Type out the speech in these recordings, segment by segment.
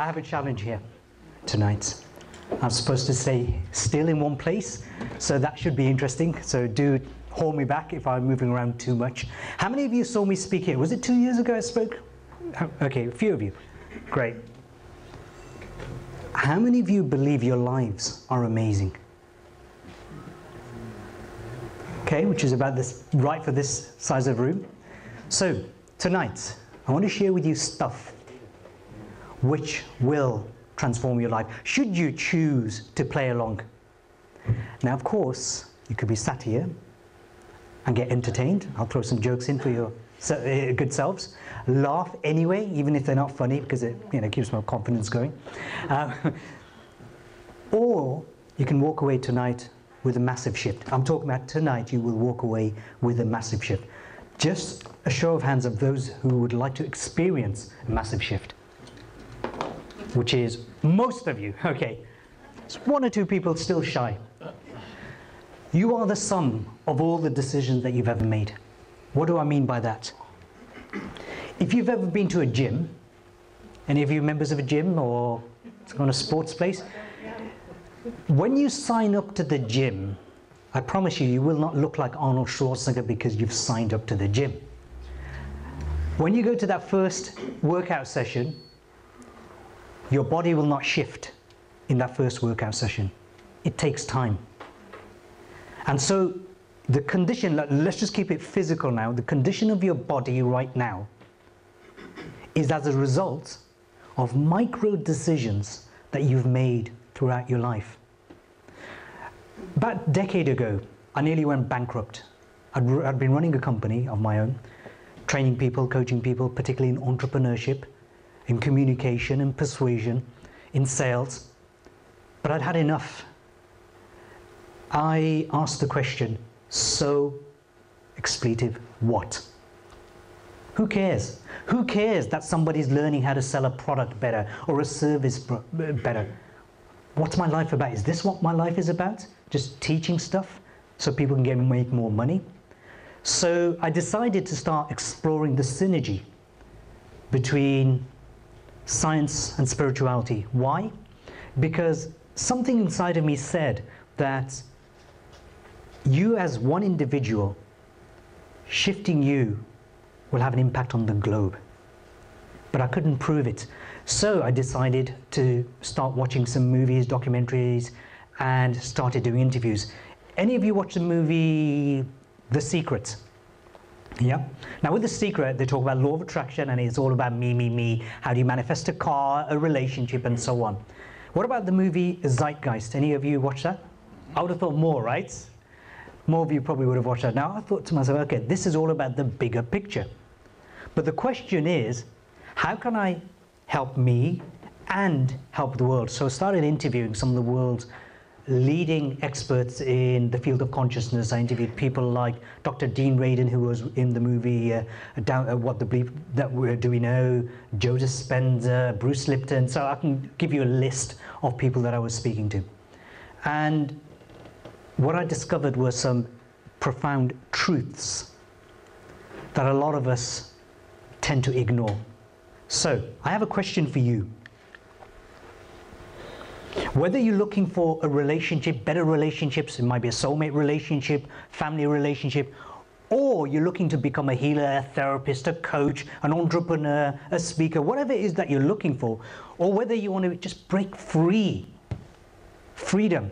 have a challenge here tonight. I'm supposed to stay still in one place, so that should be interesting. So do hold me back if I'm moving around too much. How many of you saw me speak here? Was it 2 years ago I spoke? Okay, a few of you. Great. How many of you believe your lives are amazing? Okay, which is about this, right for this size of room. So tonight, I want to share with you stuff which will transform your life, should you choose to play along. Now, of course, you could be sat here and get entertained. I'll throw some jokes in for your good selves. Laugh anyway, even if they're not funny, because it keeps my confidence going. Or you can walk away tonight with a massive shift. I'm talking about tonight you will walk away with a massive shift. Just a show of hands of those who would like to experience a massive shift, which is most of you. Okay, it's 1 or 2 people still shy. You are the sum of all the decisions that you've ever made. What do I mean by that? If you've ever been to a gym, any of you members of a gym or on a sports place, when you sign up to the gym, I promise you, you will not look like Arnold Schwarzenegger because you've signed up to the gym. When you go to that first workout session, your body will not shift in that first workout session. It takes time. And so the condition, let's just keep it physical now, the condition of your body right now is as a result of micro decisions that you've made throughout your life. About a decade ago, I nearly went bankrupt. I'd been running a company of my own, training people, coaching people, particularly in entrepreneurship, in communication and persuasion, in sales, but I'd had enough. I asked the question, so expletive, what? Who cares? Who cares that somebody's learning how to sell a product better or a service better? What's my life about? Is this what my life is about? Just teaching stuff so people can make more money? So I decided to start exploring the synergy between science and spirituality. Why? Because something inside of me said that you as one individual, shifting you will have an impact on the globe. But I couldn't prove it. So I decided to start watching some movies, documentaries, and started doing interviews. Any of you watch the movie The Secret? Yeah. Now with The Secret, they talk about law of attraction, and it's all about me, me, me. How do you manifest a car, a relationship, and so on. What about the movie Zeitgeist? Any of you watch that? I would have thought more, right? More of you probably would have watched that. Now I thought to myself, okay, this is all about the bigger picture. But the question is, how can I help me and help the world? So I started interviewing some of the world's leading experts in the field of consciousness. I interviewed people like Dr. Dean Radin, who was in the movie What the Bleep That Do We Know, Joe Dispenza, Bruce Lipton. So I can give you a list of people that I was speaking to. And what I discovered were some profound truths that a lot of us tend to ignore. So I have a question for you. Whether you're looking for a relationship, better relationships, it might be a soulmate relationship, family relationship, or you're looking to become a healer, a therapist, a coach, an entrepreneur, a speaker, whatever it is that you're looking for, or whether you want to just break free, freedom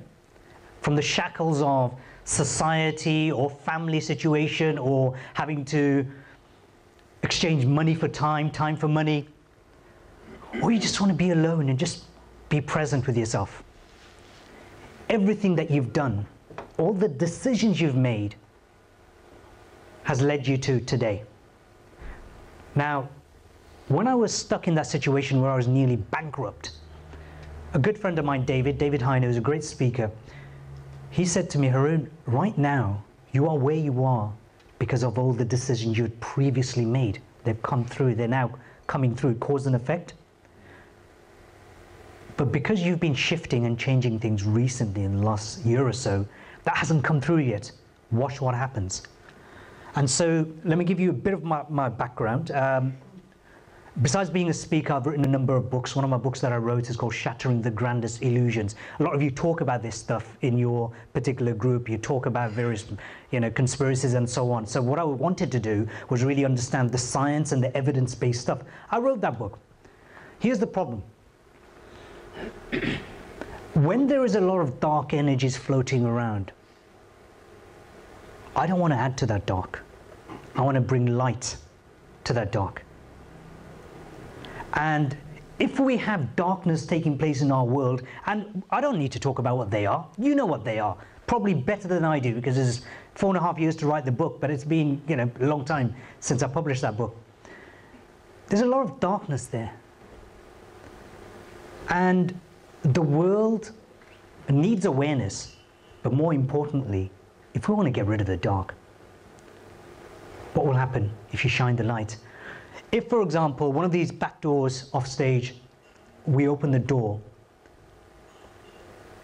from the shackles of society or family situation, or having to exchange money for time, time for money, or you just want to be alone and just be present with yourself. Everything that you've done, all the decisions you've made has led you to today. Now, when I was stuck in that situation where I was nearly bankrupt, a good friend of mine, David Heine, who's a great speaker, he said to me, Harun, right now, you are where you are because of all the decisions you had previously made. They've come through, they're now coming through, cause and effect. But because you've been shifting and changing things recently in the last year or so, that hasn't come through yet. Watch what happens. And so let me give you a bit of my background. Besides being a speaker, I've written a number of books. One of my books that I wrote is called Shattering the Grandest Illusions. A lot of you talk about this stuff in your particular group. You talk about various, conspiracies and so on. So what I wanted to do was really understand the science and the evidence-based stuff. I wrote that book. Here's the problem. When there is a lot of dark energies floating around, I don't want to add to that dark. I want to bring light to that dark. And if we have darkness taking place in our world, and I don't need to talk about what they are, you know what they are, probably better than I do, because it's 4.5 years to write the book, but it's been a long time since I published that book. There's a lot of darkness there. And the world needs awareness, but more importantly, if we want to get rid of the dark, what will happen if you shine the light? If, for example, one of these back doors off stage, we open the door,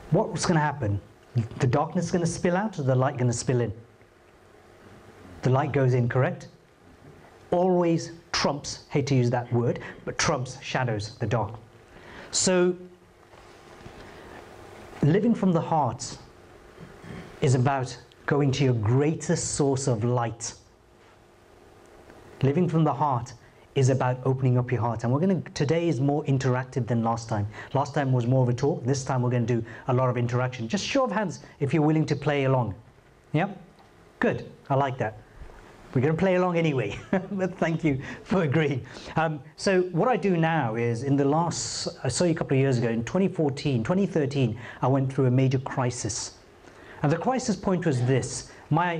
what's going to happen? The darkness is going to spill out, or the light going to spill in? The light goes in, correct? Always trumps, hate to use that word, but trumps shadows the dark. So, living from the heart is about going to your greatest source of light. Living from the heart is about opening up your heart, and today is more interactive than last time. Last time was more of a talk. This time we're going to do a lot of interaction. Just show of hands if you're willing to play along. Yeah, good. I like that. We're going to play along anyway. But thank you for agreeing. So what I do now is, I saw you a couple of years ago in 2013, I went through a major crisis, and the crisis point was this: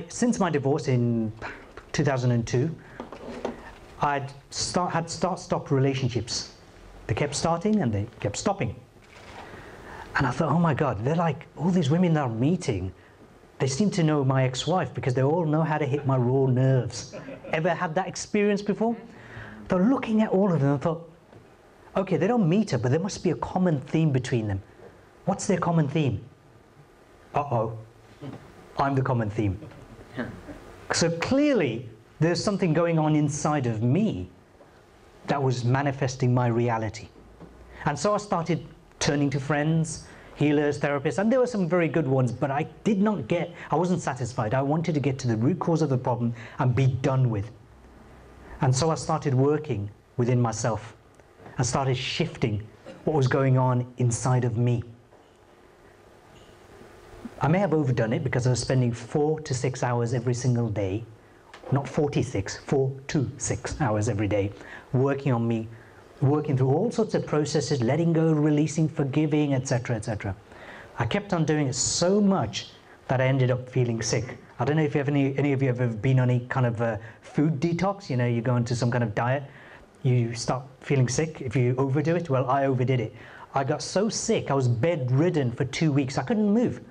since my divorce in 2002. I'd had start-stop relationships. They kept starting and they kept stopping. And I thought, oh my God, they're like, all these women that I'm meeting, they seem to know my ex-wife because they all know how to hit my raw nerves. Ever had that experience before? So looking at all of them, I thought, okay, they don't meet her, but there must be a common theme between them. What's their common theme? Uh-oh, I'm the common theme. So clearly, there's something going on inside of me that was manifesting my reality. And so I started turning to friends, healers, therapists, and there were some very good ones, but I wasn't satisfied. I wanted to get to the root cause of the problem and be done with. And so I started working within myself and started shifting what was going on inside of me. I may have overdone it because I was spending 4 to 6 hours every single day, not 46, 4 to 6 hours every day, working on me, working through all sorts of processes, letting go, releasing, forgiving, etc., etc. I kept on doing it so much that I ended up feeling sick. I don't know if any of you have ever been on any kind of food detox. You go into some kind of diet, you start feeling sick if you overdo it. Well, I overdid it. I got so sick, I was bedridden for 2 weeks. I couldn't move.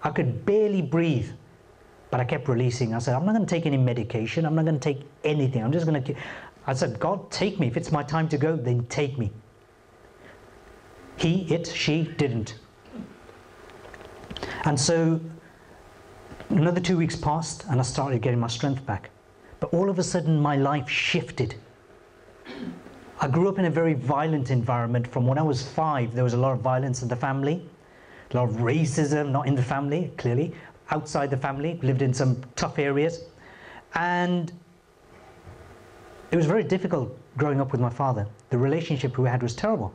I could barely breathe. But I kept releasing. I said, I'm not going to take any medication. I'm not going to take anything. I'm just going to... I said, God, take me. If it's my time to go, then take me. She didn't. And so another 2 weeks passed and I started getting my strength back. But all of a sudden my life shifted. I grew up in a very violent environment. From when I was 5, there was a lot of violence in the family, a lot of racism, not in the family, clearly. Outside the family, lived in some tough areas, and it was very difficult growing up with my father. The relationship we had was terrible.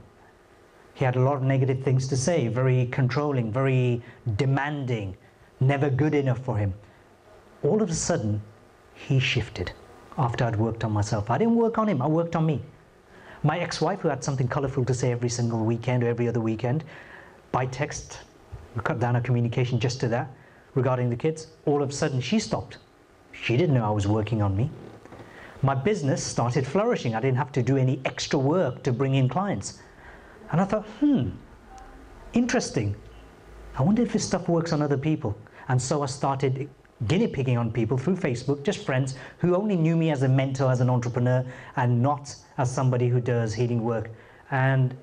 He had a lot of negative things to say, very controlling, very demanding, never good enough for him. All of a sudden, he shifted after I'd worked on myself. I didn't work on him, I worked on me. My ex-wife, who had something colorful to say every single weekend or every other weekend, by text, we cut down our communication just to that. Regarding the kids, all of a sudden she stopped. She didn't know I was working on me. My business started flourishing. I didn't have to do any extra work to bring in clients. And I thought, interesting. I wonder if this stuff works on other people. And so I started guinea pigging on people through Facebook, just friends who only knew me as a mentor, as an entrepreneur, and not as somebody who does healing work. And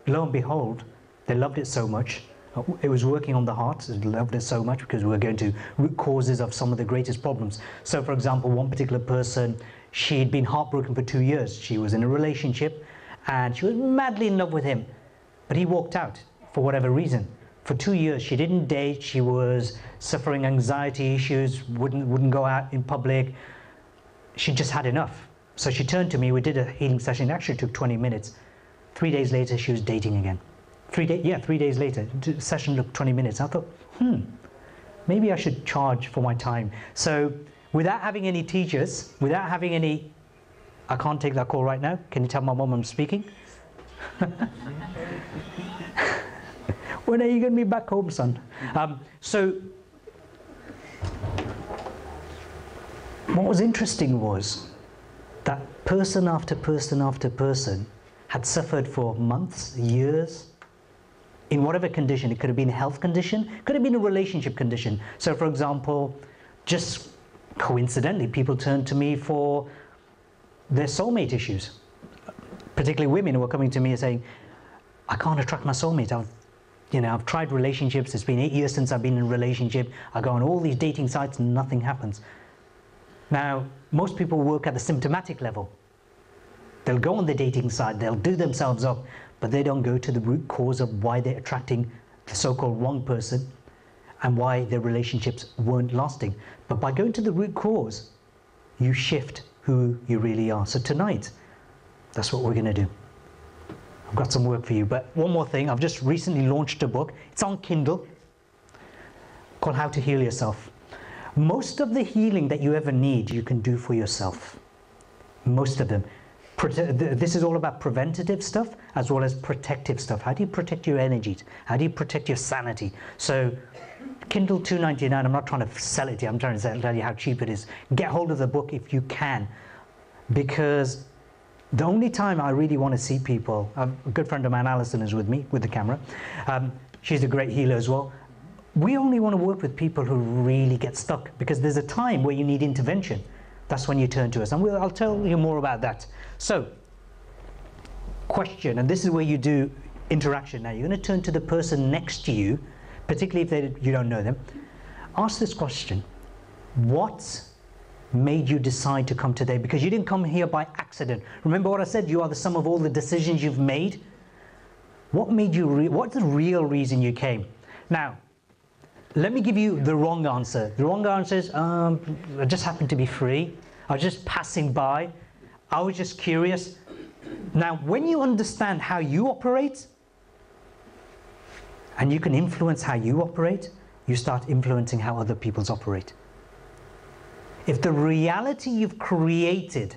lo and behold, they loved it so much. It was working on the heart. I loved it so much because we were going to root causes of some of the greatest problems. So for example, one particular person, she'd been heartbroken for 2 years. She was in a relationship and she was madly in love with him, but he walked out for whatever reason. For 2 years she didn't date, she was suffering anxiety issues, wouldn't go out in public. She just had enough. So she turned to me, we did a healing session, it actually took 20 minutes. 3 days later she was dating again. 3 days later, the session took 20 minutes. I thought, maybe I should charge for my time. So without having any teachers, without having any, I can't take that call right now. Can you tell my mom I'm speaking? When are you going to be back home, son? So what was interesting was that person after person after person had suffered for months, years, in whatever condition. It could have been a health condition, could have been a relationship condition. So for example, just coincidentally, people turned to me for their soulmate issues. Particularly women who were coming to me and saying, I can't attract my soulmate. I've tried relationships, it's been 8 years since I've been in a relationship, I go on all these dating sites and nothing happens. Now, most people work at the symptomatic level. They'll go on the dating site, they'll do themselves up, but they don't go to the root cause of why they're attracting the so-called wrong person and why their relationships weren't lasting. But by going to the root cause, you shift who you really are. So tonight, that's what we're going to do. I've got some work for you, but one more thing. I've just recently launched a book. It's on Kindle called How to Heal Yourself. Most of the healing that you ever need, you can do for yourself. Most of them. This is all about preventative stuff as well as protective stuff. How do you protect your energy? How do you protect your sanity? So Kindle $2.99, I'm not trying to sell it to you, I'm trying to tell you how cheap it is. Get hold of the book if you can, because the only time I really want to see people, a good friend of mine, Alison, is with me with the camera. She's a great healer as well. We only want to work with people who really get stuck, because there's a time where you need intervention. That's when you turn to us, and I'll tell you more about that. So, question, and this is where you do interaction. Now you're going to turn to the person next to you, particularly if you don't know them. Ask this question: what made you decide to come today? Because you didn't come here by accident. Remember what I said, you are the sum of all the decisions you've made. What made you, what's the real reason you came? Now, let me give you the wrong answer. The wrong answer is, I just happened to be free. I was just passing by. I was just curious. Now, when you understand how you operate, and you can influence how you operate, you start influencing how other people operate. If the reality you've created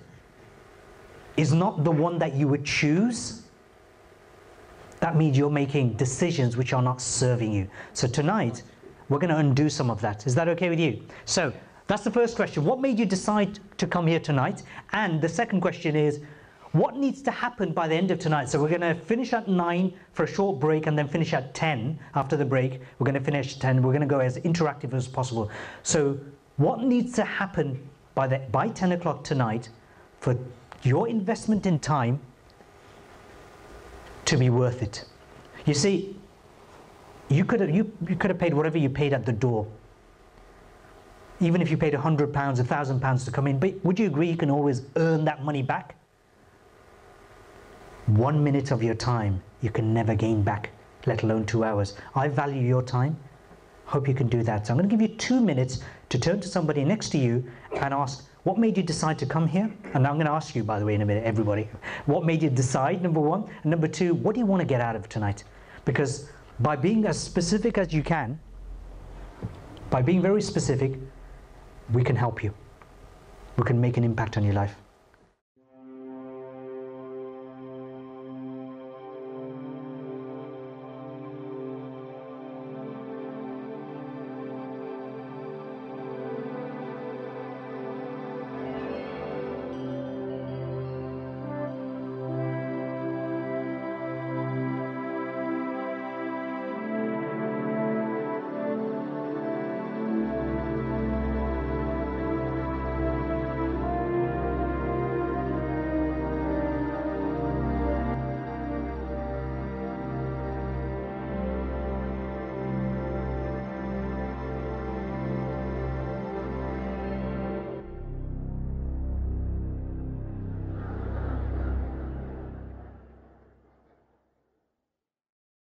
is not the one that you would choose, that means you're making decisions which are not serving you. So tonight, we're going to undo some of that. Is that okay with you? So that's the first question. What made you decide to come here tonight? And the second question is, what needs to happen by the end of tonight? So we're going to finish at 9 for a short break and then finish at 10 after the break. We're going to finish at 10. We're going to go as interactive as possible. So what needs to happen by 10 o'clock tonight for your investment in time to be worth it? You see, you could have paid whatever you paid at the door. Even if you paid £100, £1,000 to come in, but would you agree you can always earn that money back? 1 minute of your time you can never gain back, let alone 2 hours. I value your time. Hope you can do that. So I'm going to give you 2 minutes to turn to somebody next to you and ask, what made you decide to come here? And I'm going to ask you, by the way, in a minute, everybody, what made you decide, number one? And number two, what do you want to get out of tonight? Because by being as specific as you can, by being very specific, we can help you. We can make an impact on your life.